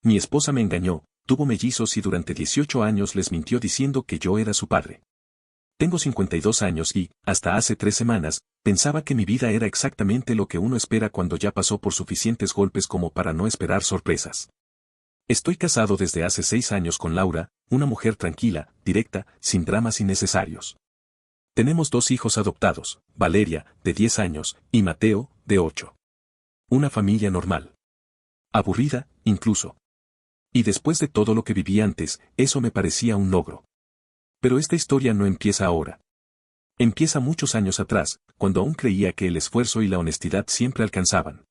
Mi esposa me engañó, tuvo mellizos y durante 18 años les mintió diciendo que yo era su padre. Tengo 52 años y, hasta hace 3 semanas, pensaba que mi vida era exactamente lo que uno espera cuando ya pasó por suficientes golpes como para no esperar sorpresas. Estoy casado desde hace 6 años con Laura, una mujer tranquila, directa, sin dramas innecesarios. Tenemos 2 hijos adoptados, Valeria, de 10 años, y Mateo, de 8. Una familia normal. Aburrida, incluso. Y después de todo lo que viví antes, eso me parecía un logro. Pero esta historia no empieza ahora. Empieza muchos años atrás, cuando aún creía que el esfuerzo y la honestidad siempre alcanzaban.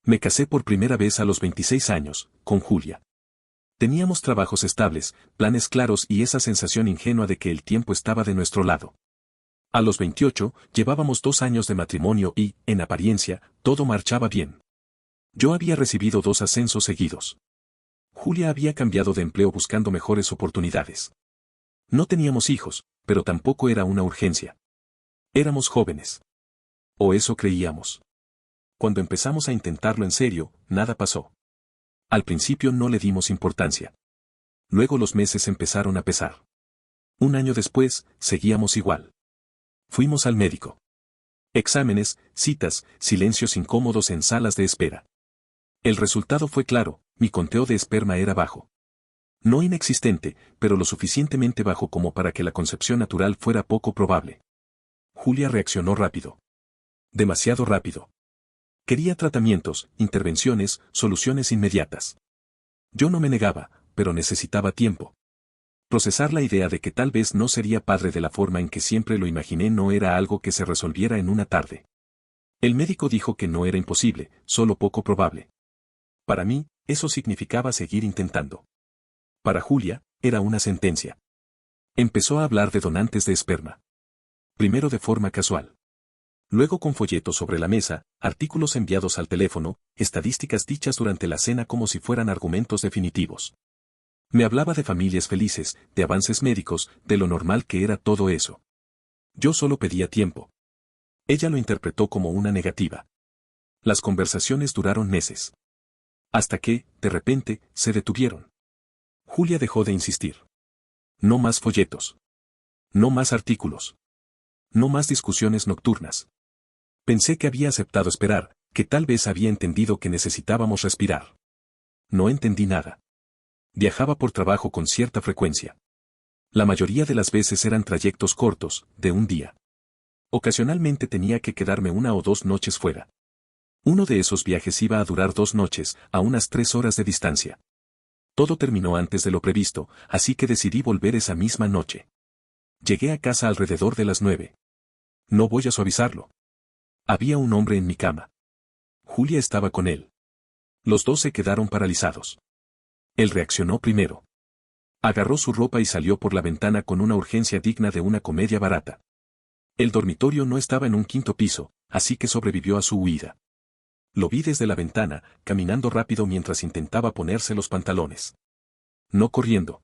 Me casé por primera vez a los 26 años, con Julia. Teníamos trabajos estables, planes claros y esa sensación ingenua de que el tiempo estaba de nuestro lado. A los 28, llevábamos 2 años de matrimonio y, en apariencia, todo marchaba bien. Yo había recibido 2 ascensos seguidos. Julia había cambiado de empleo buscando mejores oportunidades. No teníamos hijos, pero tampoco era una urgencia. Éramos jóvenes. O eso creíamos. Cuando empezamos a intentarlo en serio, nada pasó. Al principio no le dimos importancia. Luego los meses empezaron a pesar. 1 año después, seguíamos igual. Fuimos al médico. Exámenes, citas, silencios incómodos en salas de espera. El resultado fue claro, mi conteo de esperma era bajo. No inexistente, pero lo suficientemente bajo como para que la concepción natural fuera poco probable. Julia reaccionó rápido. Demasiado rápido. Quería tratamientos, intervenciones, soluciones inmediatas. Yo no me negaba, pero necesitaba tiempo. Procesar la idea de que tal vez no sería padre de la forma en que siempre lo imaginé no era algo que se resolviera en una tarde. El médico dijo que no era imposible, solo poco probable. Para mí, eso significaba seguir intentando. Para Julia, era una sentencia. Empezó a hablar de donantes de esperma. Primero de forma casual. Luego con folletos sobre la mesa, artículos enviados al teléfono, estadísticas dichas durante la cena como si fueran argumentos definitivos. Me hablaba de familias felices, de avances médicos, de lo normal que era todo eso. Yo solo pedía tiempo. Ella lo interpretó como una negativa. Las conversaciones duraron meses. Hasta que, de repente, se detuvieron. Julia dejó de insistir. No más folletos. No más artículos. No más discusiones nocturnas. Pensé que había aceptado esperar, que tal vez había entendido que necesitábamos respirar. No entendí nada. Viajaba por trabajo con cierta frecuencia. La mayoría de las veces eran trayectos cortos, de un día. Ocasionalmente tenía que quedarme 1 o 2 noches fuera. Uno de esos viajes iba a durar 2 noches, a unas 3 horas de distancia. Todo terminó antes de lo previsto, así que decidí volver esa misma noche. Llegué a casa alrededor de las 9. No voy a suavizarlo. Había un hombre en mi cama. Julia estaba con él. Los 2 se quedaron paralizados. Él reaccionó primero. Agarró su ropa y salió por la ventana con una urgencia digna de una comedia barata. El dormitorio no estaba en un 5.º piso, así que sobrevivió a su huida. Lo vi desde la ventana, caminando rápido mientras intentaba ponerse los pantalones. No corriendo.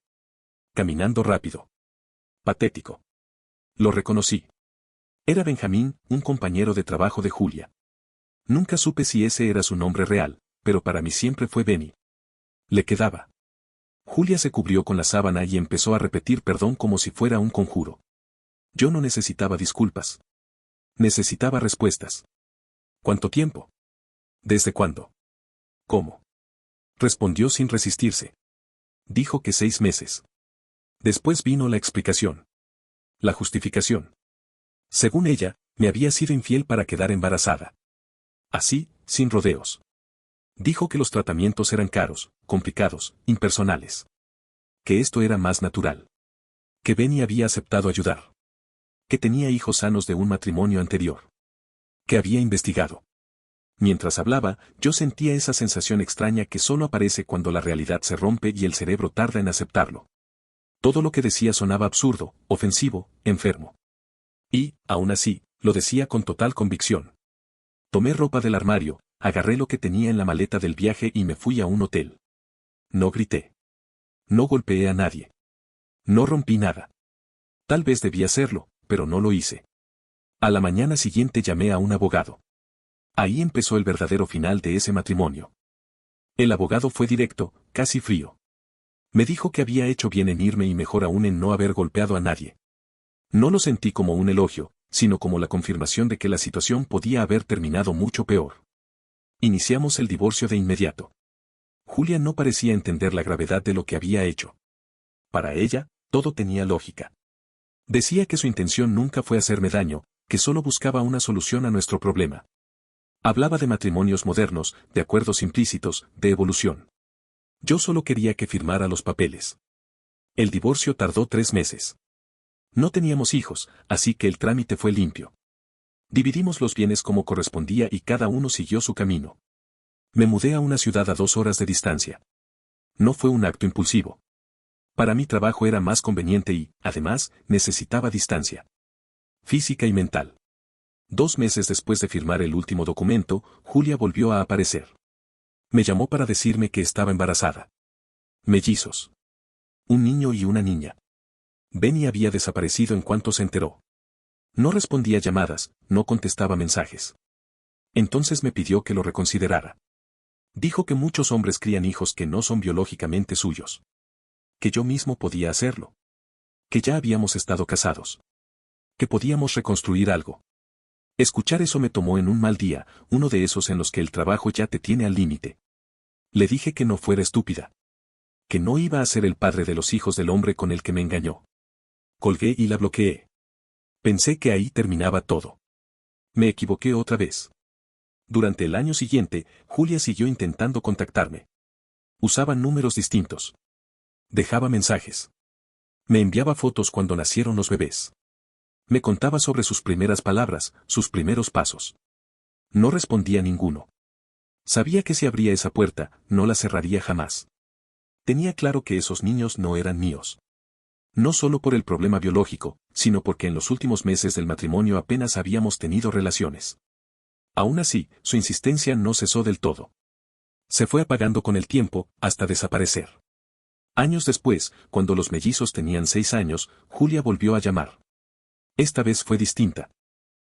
Caminando rápido. Patético. Lo reconocí. Era Benjamín, un compañero de trabajo de Julia. Nunca supe si ese era su nombre real, pero para mí siempre fue Benny. Le quedaba. Julia se cubrió con la sábana y empezó a repetir perdón como si fuera un conjuro. Yo no necesitaba disculpas. Necesitaba respuestas. ¿Cuánto tiempo? ¿Desde cuándo? ¿Cómo? Respondió sin resistirse. Dijo que 6 meses. Después vino la explicación. La justificación. Según ella, me había sido infiel para quedar embarazada. Así, sin rodeos. Dijo que los tratamientos eran caros, complicados, impersonales. Que esto era más natural. Que Benny había aceptado ayudar. Que tenía hijos sanos de un matrimonio anterior. Que había investigado. Mientras hablaba, yo sentía esa sensación extraña que solo aparece cuando la realidad se rompe y el cerebro tarda en aceptarlo. Todo lo que decía sonaba absurdo, ofensivo, enfermo. Y, aún así, lo decía con total convicción. Tomé ropa del armario, agarré lo que tenía en la maleta del viaje y me fui a un hotel. No grité. No golpeé a nadie. No rompí nada. Tal vez debía hacerlo, pero no lo hice. A la mañana siguiente llamé a un abogado. Ahí empezó el verdadero final de ese matrimonio. El abogado fue directo, casi frío. Me dijo que había hecho bien en irme y mejor aún en no haber golpeado a nadie. No lo sentí como un elogio, sino como la confirmación de que la situación podía haber terminado mucho peor. Iniciamos el divorcio de inmediato. Julia no parecía entender la gravedad de lo que había hecho. Para ella, todo tenía lógica. Decía que su intención nunca fue hacerme daño, que solo buscaba una solución a nuestro problema. Hablaba de matrimonios modernos, de acuerdos implícitos, de evolución. Yo solo quería que firmara los papeles. El divorcio tardó 3 meses. No teníamos hijos, así que el trámite fue limpio. Dividimos los bienes como correspondía y cada uno siguió su camino. Me mudé a una ciudad a 2 horas de distancia. No fue un acto impulsivo. Para mi trabajo era más conveniente y, además, necesitaba distancia física y mental. 2 meses después de firmar el último documento, Julia volvió a aparecer. Me llamó para decirme que estaba embarazada. Mellizos. Un niño y una niña. Benny había desaparecido en cuanto se enteró. No respondía llamadas, no contestaba mensajes. Entonces me pidió que lo reconsiderara. Dijo que muchos hombres crían hijos que no son biológicamente suyos. Que yo mismo podía hacerlo. Que ya habíamos estado casados. Que podíamos reconstruir algo. Escuchar eso me tomó en un mal día, uno de esos en los que el trabajo ya te tiene al límite. Le dije que no fuera estúpida. Que no iba a ser el padre de los hijos del hombre con el que me engañó. Colgué y la bloqueé. Pensé que ahí terminaba todo. Me equivoqué otra vez. Durante el año siguiente, Julia siguió intentando contactarme. Usaba números distintos. Dejaba mensajes. Me enviaba fotos cuando nacieron los bebés. Me contaba sobre sus primeras palabras, sus primeros pasos. No respondía ninguno. Sabía que si abría esa puerta, no la cerraría jamás. Tenía claro que esos niños no eran míos. No solo por el problema biológico, sino porque en los últimos meses del matrimonio apenas habíamos tenido relaciones. Aún así, su insistencia no cesó del todo. Se fue apagando con el tiempo, hasta desaparecer. Años después, cuando los mellizos tenían 6 años, Julia volvió a llamar. Esta vez fue distinta.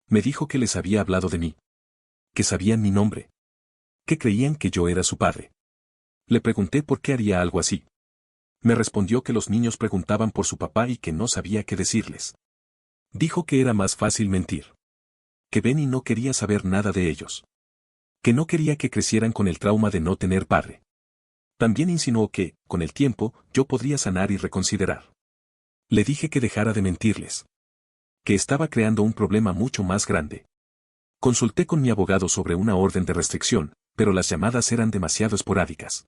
Me dijo que les había hablado de mí. Que sabían mi nombre. Que creían que yo era su padre. Le pregunté por qué haría algo así. Me respondió que los niños preguntaban por su papá y que no sabía qué decirles. Dijo que era más fácil mentir. Que Benny no quería saber nada de ellos. Que no quería que crecieran con el trauma de no tener padre. También insinuó que, con el tiempo, yo podría sanar y reconsiderar. Le dije que dejara de mentirles. Que estaba creando un problema mucho más grande. Consulté con mi abogado sobre una orden de restricción, pero las llamadas eran demasiado esporádicas.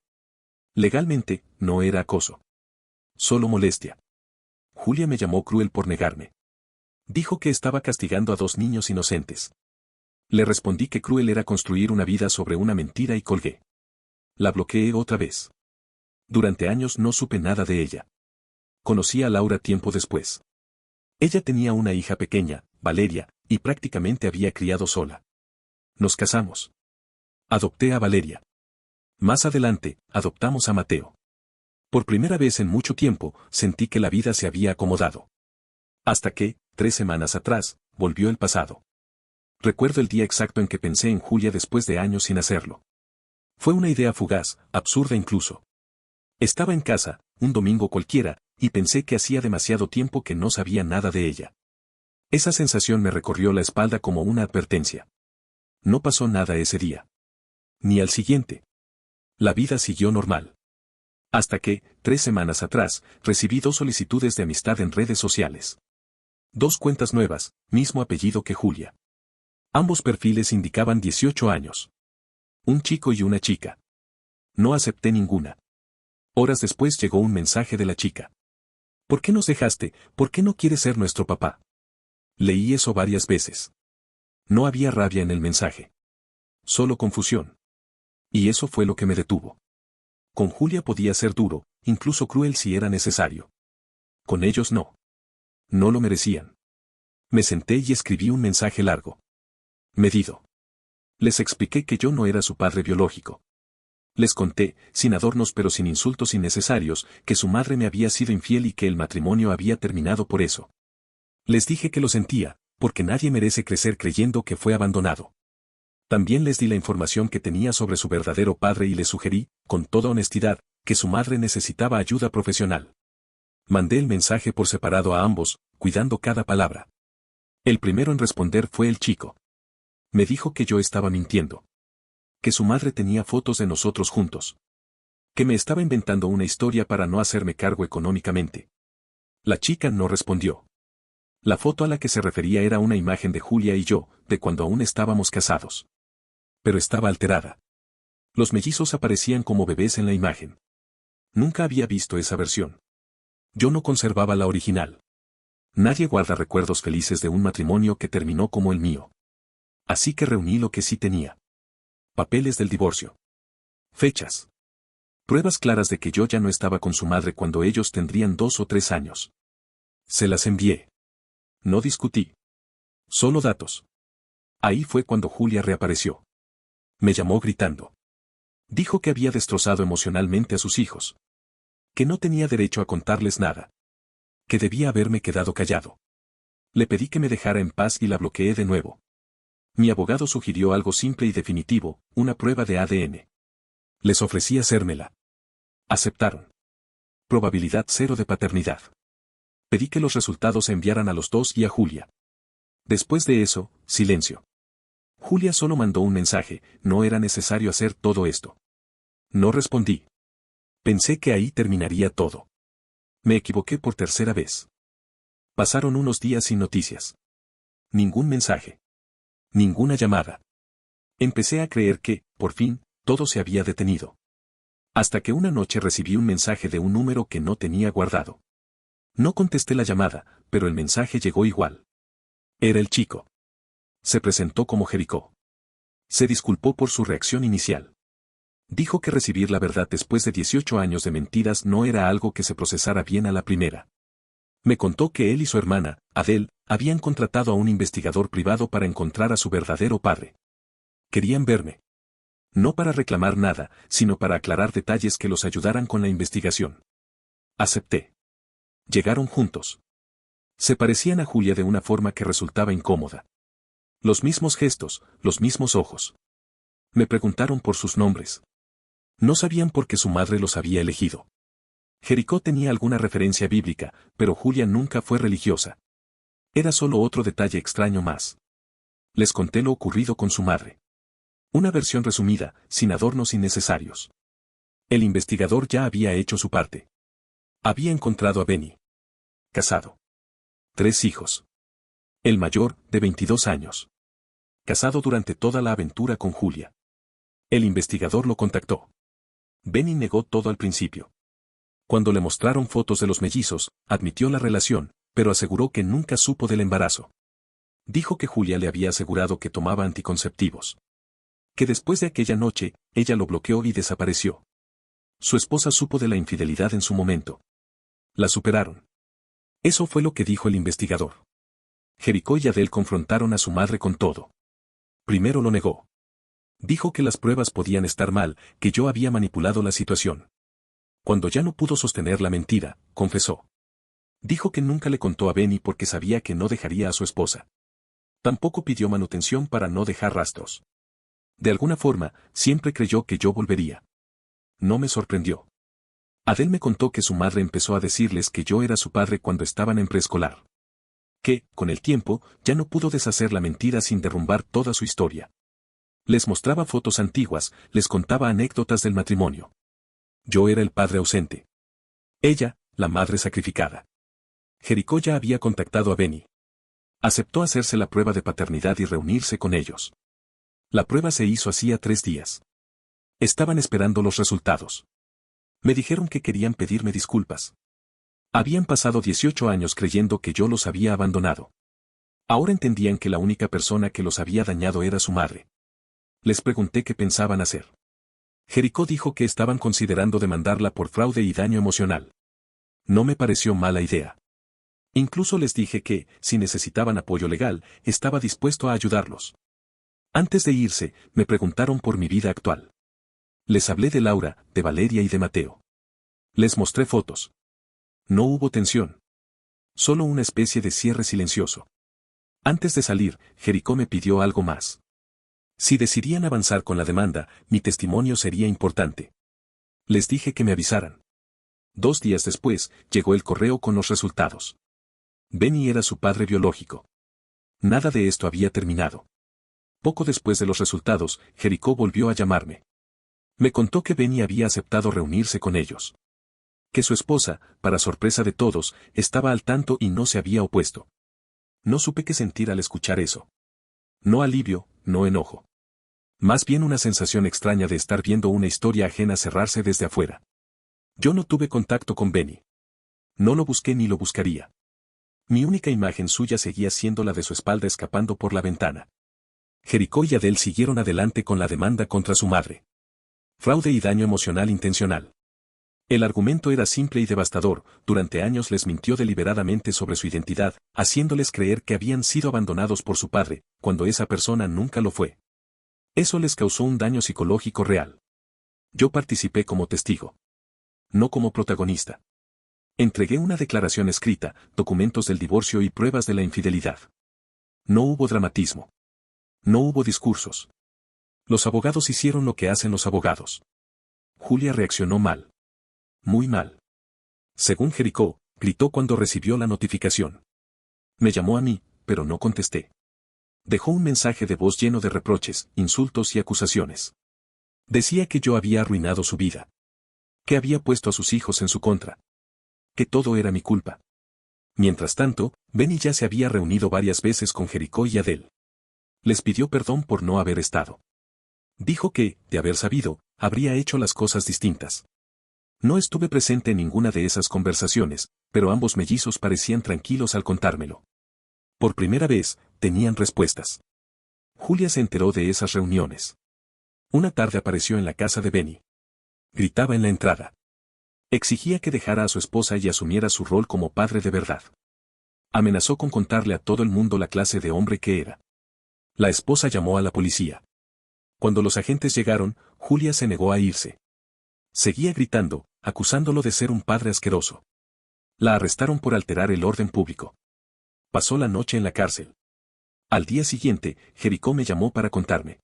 Legalmente, no era acoso. Solo molestia. Julia me llamó cruel por negarme. Dijo que estaba castigando a 2 niños inocentes. Le respondí que cruel era construir una vida sobre una mentira y colgué. La bloqueé otra vez. Durante años no supe nada de ella. Conocí a Laura tiempo después. Ella tenía una hija pequeña, Valeria, y prácticamente había criado sola. Nos casamos. Adopté a Valeria. Más adelante, adoptamos a Mateo. Por primera vez en mucho tiempo, sentí que la vida se había acomodado. Hasta que, 3 semanas atrás, volvió el pasado. Recuerdo el día exacto en que pensé en Julia después de años sin hacerlo. Fue una idea fugaz, absurda incluso. Estaba en casa, un domingo cualquiera, y pensé que hacía demasiado tiempo que no sabía nada de ella. Esa sensación me recorrió la espalda como una advertencia. No pasó nada ese día. Ni al siguiente. La vida siguió normal. Hasta que, 3 semanas atrás, recibí 2 solicitudes de amistad en redes sociales. 2 cuentas nuevas, mismo apellido que Julia. Ambos perfiles indicaban 18 años. Un chico y una chica. No acepté ninguna. Horas después llegó un mensaje de la chica. ¿Por qué nos dejaste? ¿Por qué no quieres ser nuestro papá? Leí eso varias veces. No había rabia en el mensaje. Solo confusión. Y eso fue lo que me detuvo. Con Julia podía ser duro, incluso cruel si era necesario. Con ellos no. No lo merecían. Me senté y escribí un mensaje largo. Medido. Les expliqué que yo no era su padre biológico. Les conté, sin adornos pero sin insultos innecesarios, que su madre me había sido infiel y que el matrimonio había terminado por eso. Les dije que lo sentía, porque nadie merece crecer creyendo que fue abandonado. También les di la información que tenía sobre su verdadero padre y les sugerí, con toda honestidad, que su madre necesitaba ayuda profesional. Mandé el mensaje por separado a ambos, cuidando cada palabra. El primero en responder fue el chico. Me dijo que yo estaba mintiendo. Que su madre tenía fotos de nosotros juntos. Que me estaba inventando una historia para no hacerme cargo económicamente. La chica no respondió. La foto a la que se refería era una imagen de Julia y yo, de cuando aún estábamos casados. Pero estaba alterada. Los mellizos aparecían como bebés en la imagen. Nunca había visto esa versión. Yo no conservaba la original. Nadie guarda recuerdos felices de un matrimonio que terminó como el mío. Así que reuní lo que sí tenía. Papeles del divorcio. Fechas. Pruebas claras de que yo ya no estaba con su madre cuando ellos tendrían 2 o 3 años. Se las envié. No discutí. Solo datos. Ahí fue cuando Julia reapareció. Me llamó gritando. Dijo que había destrozado emocionalmente a sus hijos. Que no tenía derecho a contarles nada. Que debía haberme quedado callado. Le pedí que me dejara en paz y la bloqueé de nuevo. Mi abogado sugirió algo simple y definitivo, una prueba de ADN. Les ofrecí hacérmela. Aceptaron. Probabilidad 0 de paternidad. Pedí que los resultados se enviaran a los dos y a Julia. Después de eso, silencio. Julia solo mandó un mensaje, no era necesario hacer todo esto. No respondí. Pensé que ahí terminaría todo. Me equivoqué por tercera vez. Pasaron unos días sin noticias. Ningún mensaje. Ninguna llamada. Empecé a creer que, por fin, todo se había detenido. Hasta que una noche recibí un mensaje de un número que no tenía guardado. No contesté la llamada, pero el mensaje llegó igual. Era el chico. Se presentó como Jericó. Se disculpó por su reacción inicial. Dijo que recibir la verdad después de 18 años de mentiras no era algo que se procesara bien a la primera. Me contó que él y su hermana, Adele, habían contratado a un investigador privado para encontrar a su verdadero padre. Querían verme. No para reclamar nada, sino para aclarar detalles que los ayudaran con la investigación. Acepté. Llegaron juntos. Se parecían a Julia de una forma que resultaba incómoda. Los mismos gestos, los mismos ojos. Me preguntaron por sus nombres. No sabían por qué su madre los había elegido. Jericó tenía alguna referencia bíblica, pero Julia nunca fue religiosa. Era solo otro detalle extraño más. Les conté lo ocurrido con su madre. Una versión resumida, sin adornos innecesarios. El investigador ya había hecho su parte. Había encontrado a Benny. Casado. 3 hijos. El mayor, de 22 años. Casado durante toda la aventura con Julia. El investigador lo contactó. Benny negó todo al principio. Cuando le mostraron fotos de los mellizos, admitió la relación, pero aseguró que nunca supo del embarazo. Dijo que Julia le había asegurado que tomaba anticonceptivos. Que después de aquella noche, ella lo bloqueó y desapareció. Su esposa supo de la infidelidad en su momento. La superaron. Eso fue lo que dijo el investigador. Jericó y Adele confrontaron a su madre con todo. Primero lo negó. Dijo que las pruebas podían estar mal, que yo había manipulado la situación. Cuando ya no pudo sostener la mentira, confesó. Dijo que nunca le contó a Benny porque sabía que no dejaría a su esposa. Tampoco pidió manutención para no dejar rastros. De alguna forma, siempre creyó que yo volvería. No me sorprendió. Adele me contó que su madre empezó a decirles que yo era su padre cuando estaban en preescolar. Que, con el tiempo, ya no pudo deshacer la mentira sin derrumbar toda su historia. Les mostraba fotos antiguas, les contaba anécdotas del matrimonio. Yo era el padre ausente. Ella, la madre sacrificada. Jericó ya había contactado a Benny. Aceptó hacerse la prueba de paternidad y reunirse con ellos. La prueba se hizo hacía 3 días. Estaban esperando los resultados. Me dijeron que querían pedirme disculpas. Habían pasado 18 años creyendo que yo los había abandonado. Ahora entendían que la única persona que los había dañado era su madre. Les pregunté qué pensaban hacer. Jericó dijo que estaban considerando demandarla por fraude y daño emocional. No me pareció mala idea. Incluso les dije que, si necesitaban apoyo legal, estaba dispuesto a ayudarlos. Antes de irse, me preguntaron por mi vida actual. Les hablé de Laura, de Valeria y de Mateo. Les mostré fotos. No hubo tensión. Solo una especie de cierre silencioso. Antes de salir, Jericó me pidió algo más. Si decidían avanzar con la demanda, mi testimonio sería importante. Les dije que me avisaran. 2 días después, llegó el correo con los resultados. Benny era su padre biológico. Nada de esto había terminado. Poco después de los resultados, Jericó volvió a llamarme. Me contó que Benny había aceptado reunirse con ellos. Que su esposa, para sorpresa de todos, estaba al tanto y no se había opuesto. No supe qué sentir al escuchar eso. No alivio, no enojo. Más bien una sensación extraña de estar viendo una historia ajena cerrarse desde afuera. Yo no tuve contacto con Benny. No lo busqué ni lo buscaría. Mi única imagen suya seguía siendo la de su espalda escapando por la ventana. Jericó y Adele siguieron adelante con la demanda contra su madre. Fraude y daño emocional intencional. El argumento era simple y devastador: durante años les mintió deliberadamente sobre su identidad, haciéndoles creer que habían sido abandonados por su padre, cuando esa persona nunca lo fue. Eso les causó un daño psicológico real. Yo participé como testigo. No como protagonista. Entregué una declaración escrita, documentos del divorcio y pruebas de la infidelidad. No hubo dramatismo. No hubo discursos. Los abogados hicieron lo que hacen los abogados. Julia reaccionó mal. Muy mal. Según Jericó, gritó cuando recibió la notificación. Me llamó a mí, pero no contesté. Dejó un mensaje de voz lleno de reproches, insultos y acusaciones. Decía que yo había arruinado su vida. Que había puesto a sus hijos en su contra. Que todo era mi culpa. Mientras tanto, Benny ya se había reunido varias veces con Jericó y Adele. Les pidió perdón por no haber estado. Dijo que, de haber sabido, habría hecho las cosas distintas. No estuve presente en ninguna de esas conversaciones, pero ambos mellizos parecían tranquilos al contármelo. Por primera vez, tenían respuestas. Julia se enteró de esas reuniones. Una tarde apareció en la casa de Benny. Gritaba en la entrada. Exigía que dejara a su esposa y asumiera su rol como padre de verdad. Amenazó con contarle a todo el mundo la clase de hombre que era. La esposa llamó a la policía. Cuando los agentes llegaron, Julia se negó a irse. Seguía gritando, acusándolo de ser un padre asqueroso. La arrestaron por alterar el orden público. Pasó la noche en la cárcel. Al día siguiente, Jericó me llamó para contarme.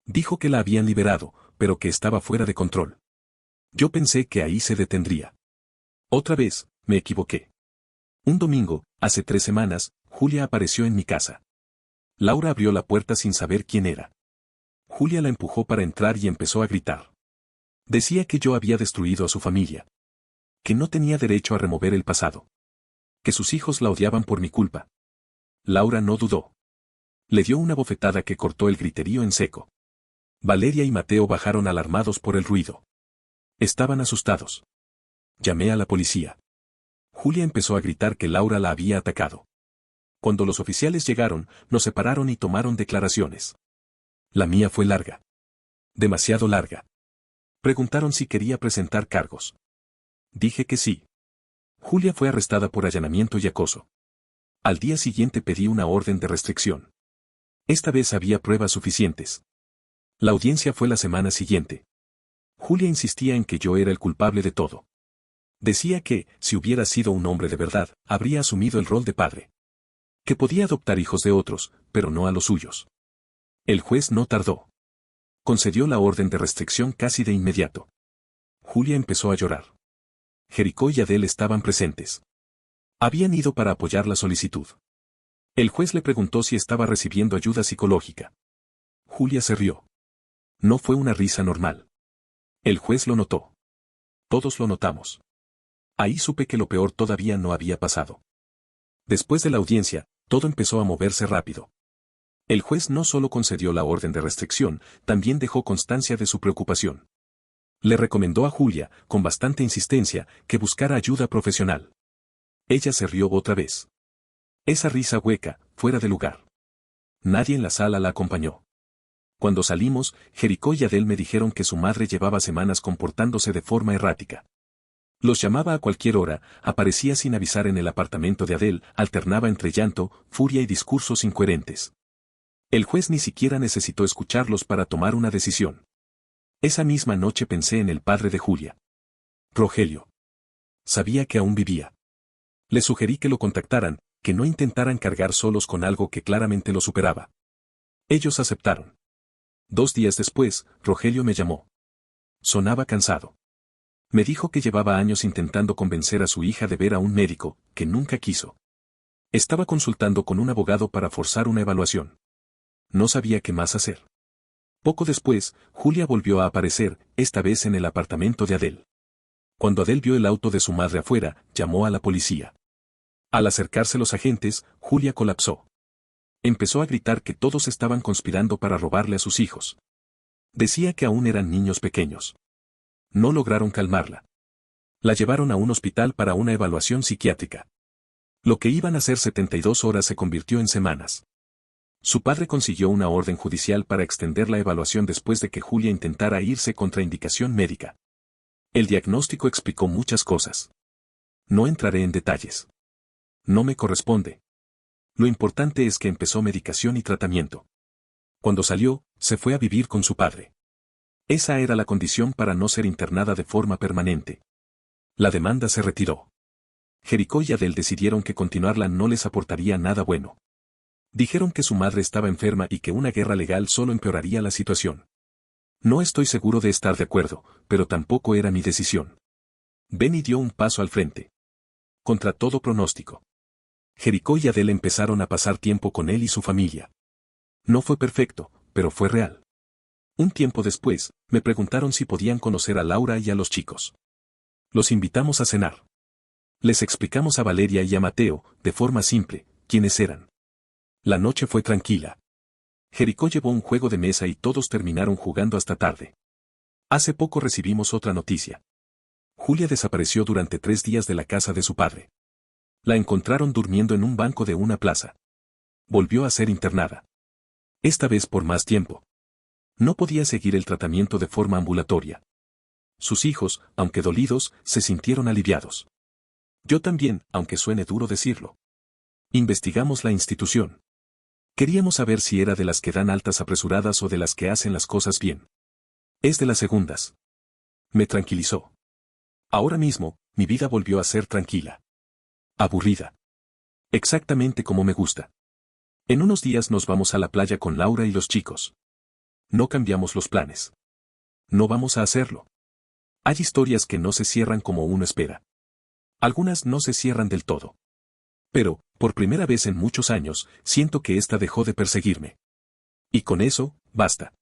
Dijo que la habían liberado, pero que estaba fuera de control. Yo pensé que ahí se detendría. Otra vez, me equivoqué. Un domingo, hace 3 semanas, Julia apareció en mi casa. Laura abrió la puerta sin saber quién era. Julia la empujó para entrar y empezó a gritar. Decía que yo había destruido a su familia. Que no tenía derecho a remover el pasado. Que sus hijos la odiaban por mi culpa. Laura no dudó. Le dio una bofetada que cortó el griterío en seco. Valeria y Mateo bajaron alarmados por el ruido. Estaban asustados. Llamé a la policía. Julia empezó a gritar que Laura la había atacado. Cuando los oficiales llegaron, nos separaron y tomaron declaraciones. La mía fue larga. Demasiado larga. Preguntaron si quería presentar cargos. Dije que sí. Julia fue arrestada por allanamiento y acoso. Al día siguiente pedí una orden de restricción. Esta vez había pruebas suficientes. La audiencia fue la semana siguiente. Julia insistía en que yo era el culpable de todo. Decía que, si hubiera sido un hombre de verdad, habría asumido el rol de padre. Que podía adoptar hijos de otros, pero no a los suyos. El juez no tardó. Concedió la orden de restricción casi de inmediato. Julia empezó a llorar. Jericó y Adele estaban presentes. Habían ido para apoyar la solicitud. El juez le preguntó si estaba recibiendo ayuda psicológica. Julia se rió. No fue una risa normal. El juez lo notó. Todos lo notamos. Ahí supe que lo peor todavía no había pasado. Después de la audiencia, todo empezó a moverse rápido. El juez no solo concedió la orden de restricción, también dejó constancia de su preocupación. Le recomendó a Julia, con bastante insistencia, que buscara ayuda profesional. Ella se rió otra vez. Esa risa hueca, fuera de lugar. Nadie en la sala la acompañó. Cuando salimos, Jericó y Adele me dijeron que su madre llevaba semanas comportándose de forma errática. Los llamaba a cualquier hora, aparecía sin avisar en el apartamento de Adele, alternaba entre llanto, furia y discursos incoherentes. El juez ni siquiera necesitó escucharlos para tomar una decisión. Esa misma noche pensé en el padre de Julia. Rogelio. Sabía que aún vivía. Le sugerí que lo contactaran, que no intentaran cargar solos con algo que claramente lo superaba. Ellos aceptaron. 2 días después, Rogelio me llamó. Sonaba cansado. Me dijo que llevaba años intentando convencer a su hija de ver a un médico, que nunca quiso. Estaba consultando con un abogado para forzar una evaluación. No sabía qué más hacer. Poco después, Julia volvió a aparecer, esta vez en el apartamento de Adele. Cuando Adele vio el auto de su madre afuera, llamó a la policía. Al acercarse los agentes, Julia colapsó. Empezó a gritar que todos estaban conspirando para robarle a sus hijos. Decía que aún eran niños pequeños. No lograron calmarla. La llevaron a un hospital para una evaluación psiquiátrica. Lo que iban a ser 72 horas se convirtió en semanas. Su padre consiguió una orden judicial para extender la evaluación después de que Julia intentara irse contra indicación médica. El diagnóstico explicó muchas cosas. No entraré en detalles. No me corresponde. Lo importante es que empezó medicación y tratamiento. Cuando salió, se fue a vivir con su padre. Esa era la condición para no ser internada de forma permanente. La demanda se retiró. Jericó y Adele decidieron que continuarla no les aportaría nada bueno. Dijeron que su madre estaba enferma y que una guerra legal solo empeoraría la situación. No estoy seguro de estar de acuerdo, pero tampoco era mi decisión. Benny dio un paso al frente. Contra todo pronóstico. Jericó y Adele empezaron a pasar tiempo con él y su familia. No fue perfecto, pero fue real. Un tiempo después, me preguntaron si podían conocer a Laura y a los chicos. Los invitamos a cenar. Les explicamos a Valeria y a Mateo, de forma simple, quiénes eran. La noche fue tranquila. Jericó llevó un juego de mesa y todos terminaron jugando hasta tarde. Hace poco recibimos otra noticia. Julia desapareció durante 3 días de la casa de su padre. La encontraron durmiendo en un banco de una plaza. Volvió a ser internada. Esta vez por más tiempo. No podía seguir el tratamiento de forma ambulatoria. Sus hijos, aunque dolidos, se sintieron aliviados. Yo también, aunque suene duro decirlo. Investigamos la institución. Queríamos saber si era de las que dan altas apresuradas o de las que hacen las cosas bien. Es de las segundas. Me tranquilizó. Ahora mismo, mi vida volvió a ser tranquila. Aburrida. Exactamente como me gusta. En unos días nos vamos a la playa con Laura y los chicos. No cambiamos los planes. No vamos a hacerlo. Hay historias que no se cierran como uno espera. Algunas no se cierran del todo. Pero, por primera vez en muchos años, siento que esta dejó de perseguirme. Y con eso, basta.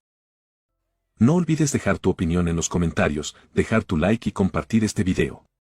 No olvides dejar tu opinión en los comentarios, dejar tu like y compartir este video.